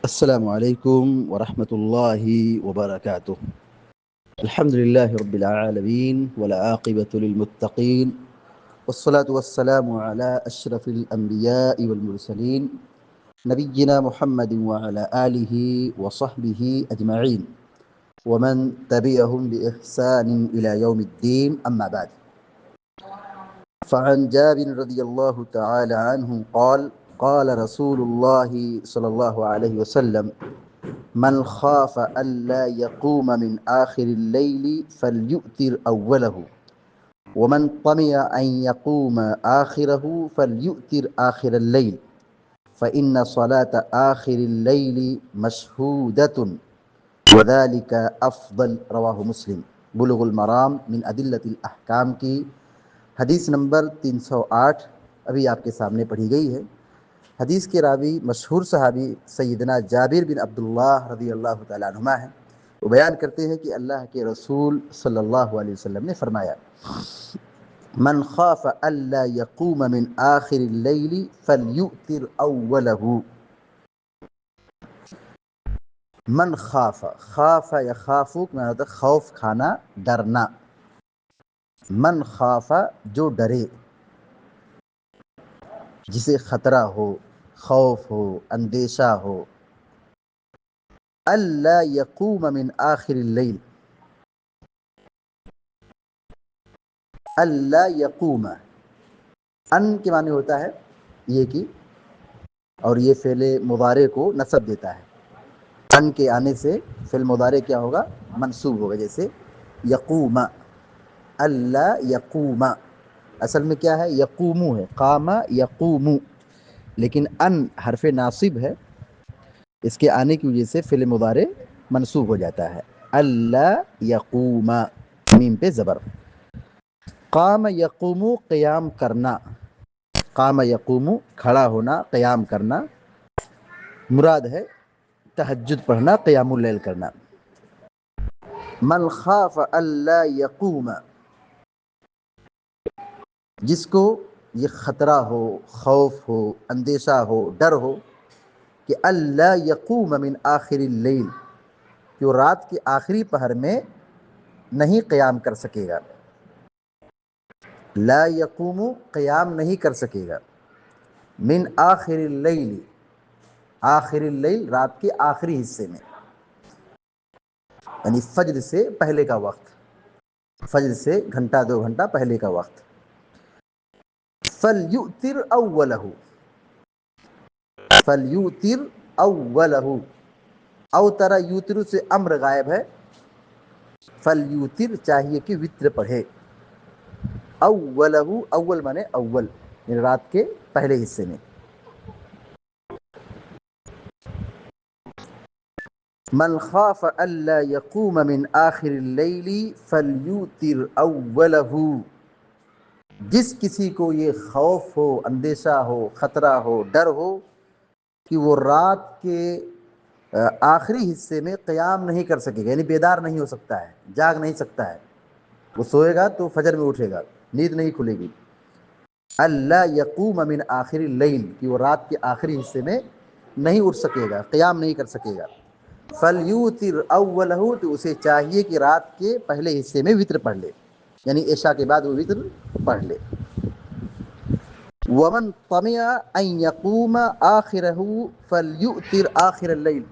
السلام عليكم ورحمة الله وبركاته. الحمد لله رب العالمين والعاقبة للمتقين والصلاة والسلام على أشرف الأنبياء والمرسلين نبينا محمد وعلى آله وصحبه أجمعين ومن تبعهم بإحسان إلى يوم الدين. أما بعد، فعن جابر رضي الله تعالى عنه قال قال رسول الله صلى الله عليه وسلم: من خاف ألا يقوم من آخر الليل فليؤتر أوله ومن طمع أن يقوم آخره فليؤتر آخر الليل فإن صلاة آخر الليل مشهودة وذلك أفضل. رواہ مسلم. بلوغ المرام من ادلۃ الاحکام کی حدیث نمبر 308 ابھی آپ کے سامنے پڑھی گئی ہے. حدیث کے راوی مشہور صحابی سیدنا جابر بن عبداللہ رضی اللہ تعالیٰ عنہما ہیں. وہ بیان کرتے ہیں کہ اللہ کے رسول صلی اللہ علیہ وسلم نے فرمایا: من خاف الا یقوم من آخر اللیل فلیؤتر اولہ. من خاف، خاف یا خافوک میں ہوتا ہے خوف کھانا، ڈرنا. من خاف جو ڈرے، جسے خطرہ ہو، خوف ہو، اندیشہ ہو. الا یقوم من آخر اللیل، الا یقوم ان کے معنی ہوتا ہے یہ کہ، اور یہ فعل مضارع کو نصب دیتا ہے. ان کے آنے سے فعل مضارع کیا ہوگا؟ منصوب ہوگا. جیسے یقوم، الا یقوم اصل میں کیا ہے؟ یقومو ہے، قام یقوم، لیکن ان حرف ناصب ہے، اس کے آنے کی وجہ سے فعل مضارع منصوب ہو جاتا ہے. الا یقوم، میم پہ زبر. قام یقوم قیام کرنا، قام یقوم کھڑا ہونا، قیام کرنا. مراد ہے تہجد پڑھنا، قیام اللیل کرنا. من خاف الا یقوم، جس کو یہ خطرہ ہو، خوف ہو، اندیشہ ہو، ڈر ہو کہ الا یقوم من آخر اللیل، کہ وہ رات کے آخری پہر میں نہیں قیام کر سکے گا. لا یقوم قیام نہیں کر سکے گا. من آخر اللیل، آخر اللیل رات کے آخری حصے میں، یعنی فجر سے پہلے کا وقت، فجر سے گھنٹہ دو گھنٹہ پہلے کا وقت. فلیؤتر اولہ، فلیؤتر اولہ. اوتر یوتر سے امر غائب ہے. فلیوتر چاہیے کہ وتر پڑھے. اولہ، اول مانے اول، یعنی رات کے پہلے حصے میں. من خاف الا یقوم من آخر اللیل فلیوتر اولہ. جس کسی کو یہ خوف ہو، اندیشہ ہو، خطرہ ہو، ڈر ہو کہ وہ رات کے آخری حصے میں قیام نہیں کر سکے گا، یعنی بیدار نہیں ہو سکتا ہے، جاگ نہیں سکتا ہے، وہ سوئے گا تو فجر میں اٹھے گا، نیند نہیں کھلے گی. الا یقوم من آخر اللیل، کہ وہ رات کے آخری حصے میں نہیں اٹھ سکے گا، قیام نہیں کر سکے گا. فلیوتر اولہ، تو اسے چاہیے کہ رات کے پہلے حصے میں وتر پڑھ لے، یعنی عشاء کے بعد وہ وتر پڑھ لے. ومن طمع ان یقوم آخرہ فلیؤتر آخر اللیل.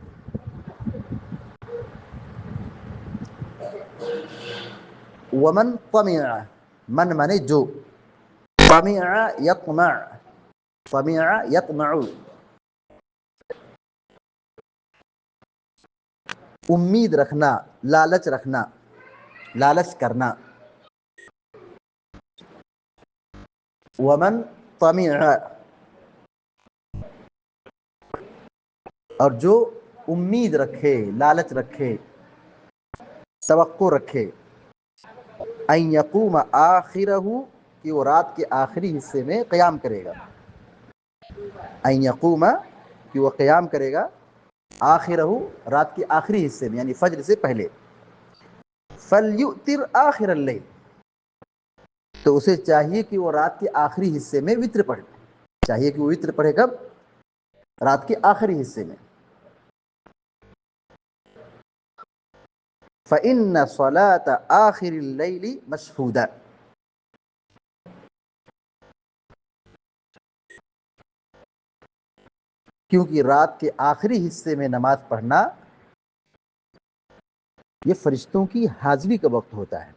ومن طمع، من مانے جو، طمع یطمع، طمع یطمع، امید رکھنا، لالچ رکھنا، لالچ کرنا. ومن طمع، اور جو امید رکھے، لالچ رکھے، توقع رکھے، ان یقوم آخرہ، کہ وہ رات کے آخری حصے میں قیام کرے گا. ان یقوم، کہ وہ قیام کرے گا، آخرہ رات کے آخری حصے میں، یعنی فجر سے پہلے. فلیؤتر آخر اللیل، تو اسے چاہیے کہ وہ رات کے آخری حصے میں وتر پڑھے. چاہیے کہ وہ وتر پڑھے کب؟ رات کے آخری حصے میں. فإن صلاة آخر الليل مشهودہ، کیونکہ رات کے آخری حصے میں نماز پڑھنا یہ فرشتوں کی حاضری کا وقت ہوتا ہے.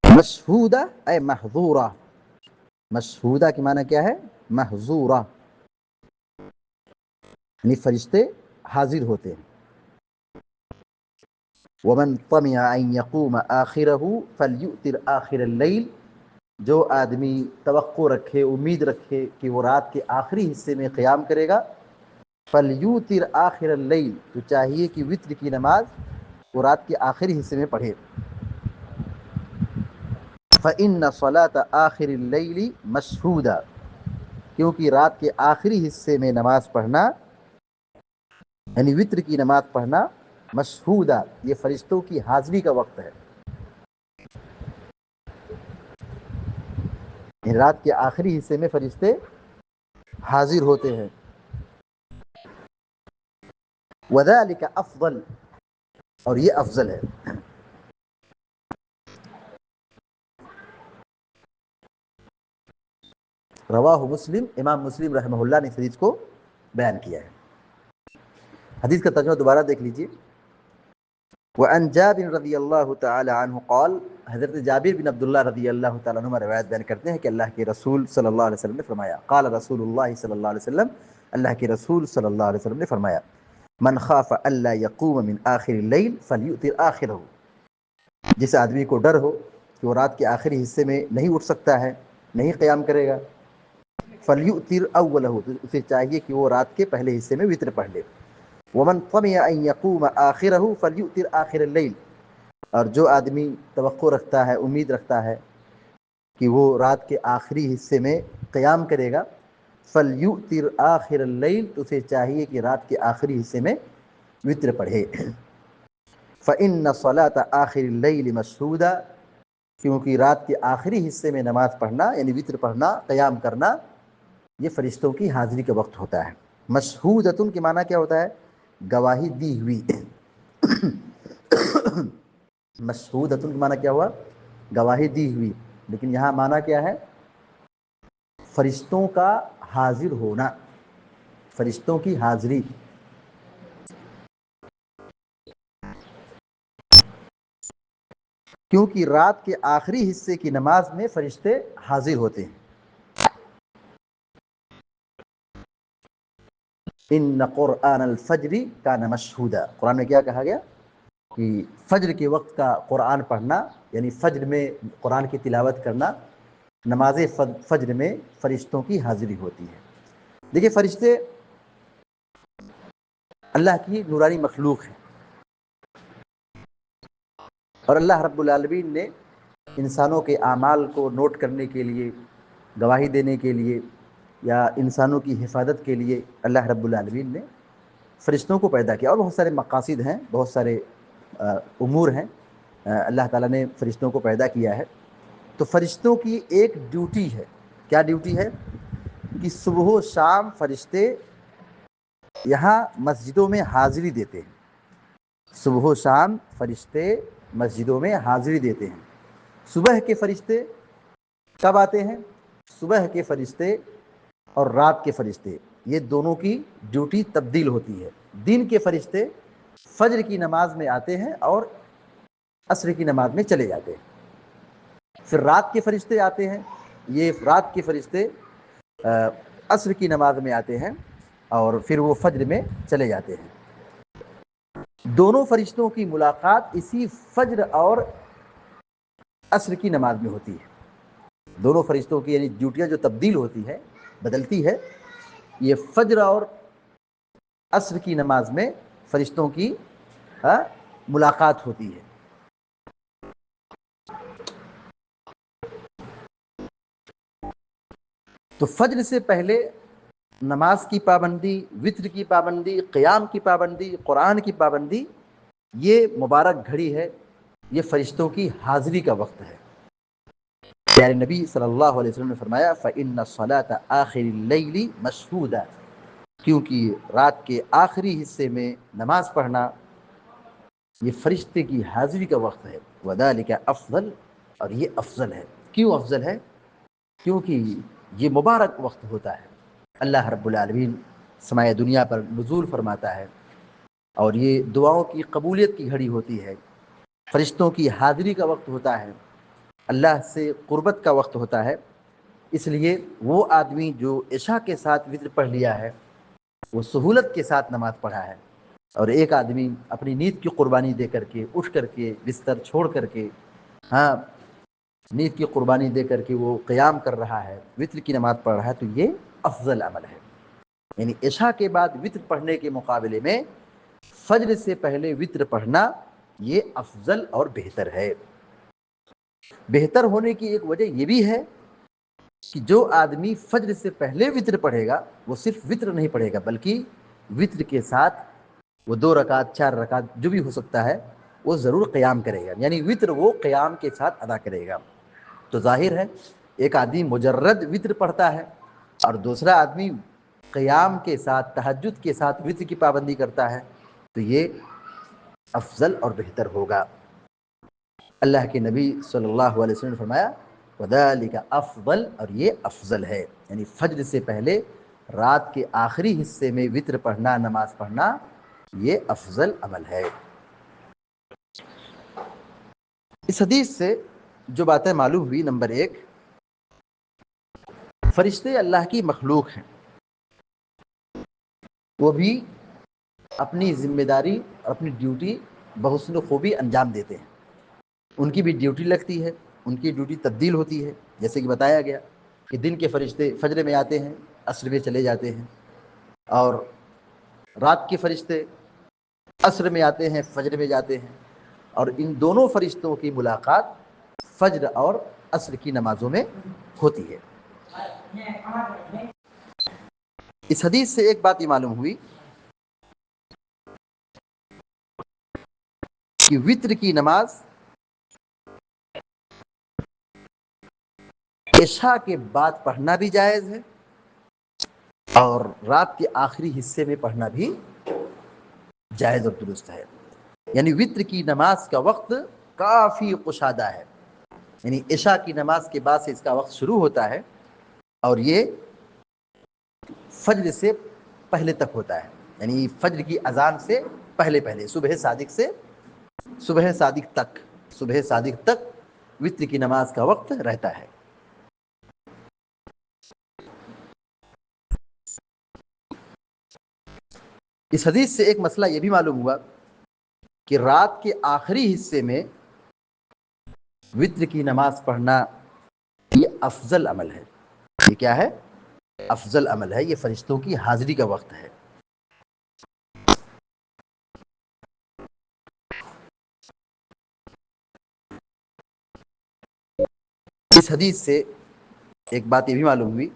مشہودہ اے محظورہ، مشہودہ کی معنی کیا ہے؟ محظورہ، یعنی فرشتے حاضر ہوتے ہیں. ومن طمع ان يقوم آخرہ فلیؤتر آخر اللیل، جو آدمی توقع رکھے، امید رکھے کہ وہ رات کے آخری حصے میں قیام کرے گا، فلیوتر آخر اللیل، تو چاہیے کہ وتر کی نماز وہ رات کے آخری حصے میں پڑھے. فإن صلاة آخر اللیل مشہودہ، کیونکہ رات کے آخری حصے میں نماز پڑھنا یعنی وتر کی نماز پڑھنا مشہودہ، یہ فرشتوں کی حاضری کا وقت ہے. رات کے آخری حصے میں فرشتے حاضر ہوتے ہیں. وذلك افضل، اور یہ افضل ہے. رواہ مسلم، امام مسلم رحمہ اللہ نے اس حدیث کو بیان کیا ہے. حدیث کا ترجمہ دوبارہ دیکھ لیجیے. وعن جابر رضی اللہ تعالی عنہ قال، حضرت جابر بن عبداللہ رضی اللہ تعالیٰ عنہ روایت بیان کرتے ہیں کہ اللہ کے رسول صلی اللہ علیہ وسلم نے فرمایا، قال رسول اللہ صلی اللہ علیہ وسلم، اللہ کے رسول صلی اللہ علیہ وسلم نے فرمایا، من خاف الا يقوم من آخر اللیل فلیؤتر آخرہ، جس آدمی کو ڈر ہو کہ وہ رات کے آخری حصے میں نہیں اٹھ سکتا ہے، نہیں قیام کرے گا، فلیؤتر اولہ، تو اسے چاہیے کہ وہ رات کے پہلے حصے میں وتر پڑھ لے. ومن طمع ان يقوم آخرہ فلیؤتر آخر اللیل، اور جو آدمی توقع رکھتا ہے، امید رکھتا ہے کہ وہ رات کے آخری حصے میں قیام کرے گا، فلیؤتر آخر اللیل، تو اسے چاہیے کہ رات کے آخری حصے میں وتر پڑھے. فإن صلاة آخر اللیل مشہودہ، کیونکہ رات کے آخری حصے میں نماز پڑھنا یعنی وتر پڑھنا، قیام کرنا، یہ فرشتوں کی حاضری کا وقت ہوتا ہے. مشہودۃ کے معنی کیا ہوتا ہے؟ گواہی دی ہوئی. مشہودۃ کے معنی کیا ہوا؟ گواہی دی ہوئی. لیکن یہاں معنی کیا ہے؟ فرشتوں کا حاضر ہونا، فرشتوں کی حاضری. کیونکہ رات کے آخری حصے کی نماز میں فرشتے حاضر ہوتے ہیں. ان قرآن الفجر کان مشہودا، قرآن میں کیا کہا گیا؟ کہ فجر کے وقت کا قرآن پڑھنا یعنی فجر میں قرآن کی تلاوت کرنا، نماز فجر میں فرشتوں کی حاضری ہوتی ہے. دیکھیے، فرشتے اللہ کی نورانی مخلوق ہیں، اور اللہ رب العالمین نے انسانوں کے اعمال کو نوٹ کرنے کے لیے، گواہی دینے کے لیے، یا انسانوں کی حفاظت کے لیے اللہ رب العالمین نے فرشتوں کو پیدا کیا. اور بہت سارے مقاصد ہیں، بہت سارے امور ہیں، اللہ تعالیٰ نے فرشتوں کو پیدا کیا ہے. تو فرشتوں کی ایک ڈیوٹی ہے. کیا ڈیوٹی ہے؟ کہ صبح و شام فرشتے یہاں مسجدوں میں حاضری دیتے ہیں. صبح و شام فرشتے مسجدوں میں حاضری دیتے ہیں. صبح کے فرشتے کب آتے ہیں؟ صبح کے فرشتے اور رات کے فرشتے، یہ دونوں کی ڈیوٹی تبدیل ہوتی ہے. دن کے فرشتے فجر کی نماز میں آتے ہیں اور عصر کی نماز میں چلے جاتے ہیں. پھر رات کے فرشتے آتے ہیں، یہ رات کے فرشتے عصر کی نماز میں آتے ہیں اور پھر وہ فجر میں چلے جاتے ہیں. دونوں فرشتوں کی ملاقات اسی فجر اور عصر کی نماز میں ہوتی ہے. دونوں فرشتوں کی یعنی ڈیوٹیاں جو تبدیل ہوتی ہے، بدلتی ہے، یہ فجر اور عصر کی نماز میں فرشتوں کی ملاقات ہوتی ہے. تو فجر سے پہلے نماز کی پابندی، وتر کی پابندی، قیام کی پابندی، قرآن کی پابندی، یہ مبارک گھڑی ہے، یہ فرشتوں کی حاضری کا وقت ہے. پیارے نبی صلی اللہ علیہ وسلم نے فرمایا فإن صلاة آخر اللیل مشہودہ، کیونکہ رات کے آخری حصے میں نماز پڑھنا یہ فرشتے کی حاضری کا وقت ہے، وذالک افضل، اور یہ افضل ہے۔ کیوں افضل ہے؟ کیونکہ یہ مبارک وقت ہوتا ہے، اللہ رب العالمین سمائے دنیا پر نزول فرماتا ہے، اور یہ دعاؤں کی قبولیت کی گھڑی ہوتی ہے، فرشتوں کی حاضری کا وقت ہوتا ہے، اللہ سے قربت کا وقت ہوتا ہے۔ اس لیے وہ آدمی جو عشاء کے ساتھ وطر پڑھ لیا ہے وہ سہولت کے ساتھ نماز پڑھا ہے، اور ایک آدمی اپنی نیند کی قربانی دے کر کے، اٹھ کر کے، بستر چھوڑ کر کے، ہاں، نیند کی قربانی دے کر کے وہ قیام کر رہا ہے، وطر کی نماز پڑھ رہا ہے، تو یہ افضل عمل ہے۔ یعنی عشاء کے بعد وطر پڑھنے کے مقابلے میں فجر سے پہلے وطر پڑھنا یہ افضل اور بہتر ہے۔ بہتر ہونے کی ایک وجہ یہ بھی ہے کہ جو آدمی فجر سے پہلے وطر پڑھے گا وہ صرف وطر نہیں پڑھے گا، بلکہ وطر کے ساتھ وہ 2 رکعت 4 رکعت جو بھی ہو سکتا ہے وہ ضرور قیام کرے گا، یعنی وطر وہ قیام کے ساتھ ادا کرے گا۔ تو ظاہر ہے ایک آدمی مجرد وطر پڑھتا ہے اور دوسرا آدمی قیام کے ساتھ، تہجد کے ساتھ وطر کی پابندی کرتا ہے، تو یہ افضل اور بہتر ہوگا۔ اللہ کے نبی صلی اللہ علیہ وسلم نے فرمایا وذالک افضل، اور یہ افضل ہے، یعنی فجر سے پہلے رات کے آخری حصے میں وطر پڑھنا، نماز پڑھنا، یہ افضل عمل ہے۔ اس حدیث سے جو باتیں معلوم ہوئی، نمبر 1، فرشتے اللہ کی مخلوق ہیں، وہ بھی اپنی ذمہ داری اور اپنی ڈیوٹی بحسن خوبی انجام دیتے ہیں۔ ان کی بھی ڈیوٹی لگتی ہے، ان کی ڈیوٹی تبدیل ہوتی ہے، جیسے کہ بتایا گیا کہ دن کے فرشتے فجر میں آتے ہیں، عصر میں چلے جاتے ہیں، اور رات کے فرشتے عصر میں آتے ہیں، فجر میں جاتے ہیں، اور ان دونوں فرشتوں کی ملاقات فجر اور عصر کی نمازوں میں ہوتی ہے۔ اس حدیث سے ایک بات یہ معلوم ہوئی کہ وطر کی نماز عشاء کے بعد پڑھنا بھی جائز ہے، اور رات کے آخری حصے میں پڑھنا بھی جائز اور درست ہے۔ یعنی وطر کی نماز کا وقت کافی کشادہ ہے، یعنی عشاء کی نماز کے بعد سے اس کا وقت شروع ہوتا ہے، اور یہ فجر سے پہلے تک ہوتا ہے، یعنی فجر کی اذان سے پہلے پہلے، صبح صادق سے صبح صادق تک وطر کی نماز کا وقت رہتا ہے۔ اس حدیث سے ایک مسئلہ یہ بھی معلوم ہوا کہ رات کے آخری حصے میں وطر کی نماز پڑھنا یہ افضل عمل ہے۔ یہ کیا ہے؟ افضل عمل ہے، یہ فرشتوں کی حاضری کا وقت ہے۔ اس حدیث سے ایک بات یہ بھی معلوم ہوئی،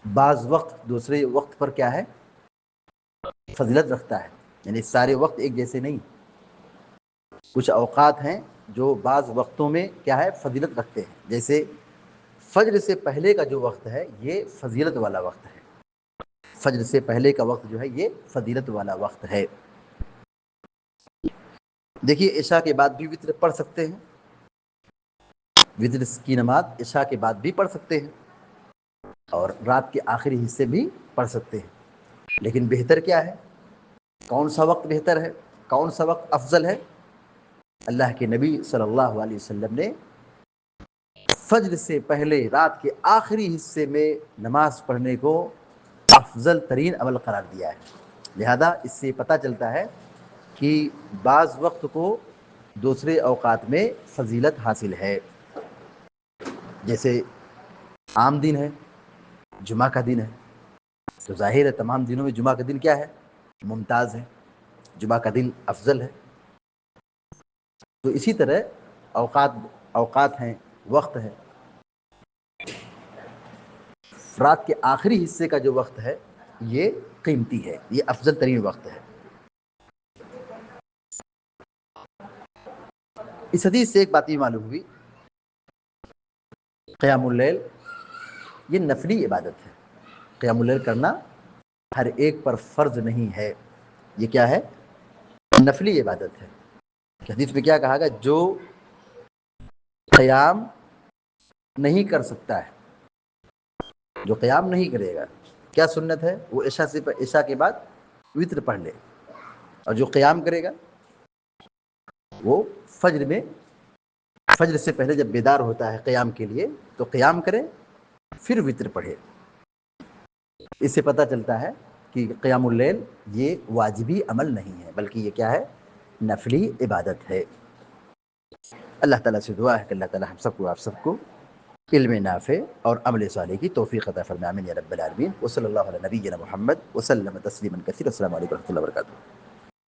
بعض وقت دوسرے وقت پر کیا ہے؟ فضیلت رکھتا ہے، یعنی سارے وقت ایک جیسے نہیں، کچھ اوقات ہیں جو بعض وقتوں میں کیا ہے؟ فضیلت رکھتے ہیں، جیسے فجر سے پہلے کا جو وقت ہے یہ فضیلت والا وقت ہے، فجر سے پہلے کا وقت جو ہے یہ فضیلت والا وقت ہے۔ دیکھیے عشاء کے بعد بھی وطر پڑھ سکتے ہیں، وطر کی نماز عشاء کے بعد بھی پڑھ سکتے ہیں، اور رات کے آخری حصے بھی پڑھ سکتے ہیں، لیکن بہتر کیا ہے؟ کون سا وقت بہتر ہے؟ کون سا وقت افضل ہے؟ اللہ کے نبی صلی اللہ علیہ وسلم نے فجر سے پہلے رات کے آخری حصے میں نماز پڑھنے کو افضل ترین عمل قرار دیا ہے۔ لہذا اس سے پتہ چلتا ہے کہ بعض وقت کو دوسرے اوقات میں فضیلت حاصل ہے، جیسے عام دن ہے، جمعہ کا دن ہے، تو ظاہر ہے تمام دنوں میں جمعہ کا دن کیا ہے؟ ممتاز ہے، جمعہ کا دن افضل ہے۔ تو اسی طرح اوقات ہیں، وقت ہے، رات کے آخری حصے کا جو وقت ہے یہ قیمتی ہے، یہ افضل ترین وقت ہے۔ اس حدیث سے ایک بات یہ معلوم ہوئی، قیام اللیل یہ نفلی عبادت ہے، قیام اللیل کرنا ہر ایک پر فرض نہیں ہے. یہ کیا ہے؟ نفلی عبادت ہے. حدیث میں کیا کہا گیا؟ جو قیام نہیں کر سکتا ہے، جو قیام نہیں کرے گا، کیا سنت ہے؟ وہ عشاء کے بعد وطر پڑھ لے. اور جو قیام کرے گا وہ فجر سے پہلے جب بیدار ہوتا ہے قیام کے لیے تو قیام کرے، پھر وطر پڑھے. اس سے پتہ چلتا ہے کہ قیام اللیل یہ واجبی عمل نہیں ہے، بلکہ یہ کیا ہے؟ نفلی عبادت ہے. اللہ تعالیٰ سے دعا ہے کہ اللہ تعالیٰ ہم سب کو، آپ سب کو علم نافع اور عمل صالح کی توفیق عطا فرمائے. آمین یا رب العالمین. وصلی اللہ علی نبینا محمد وسلم تسلیما کثیرا. السلام علیکم و رحمۃ اللہ وبرکاتہ.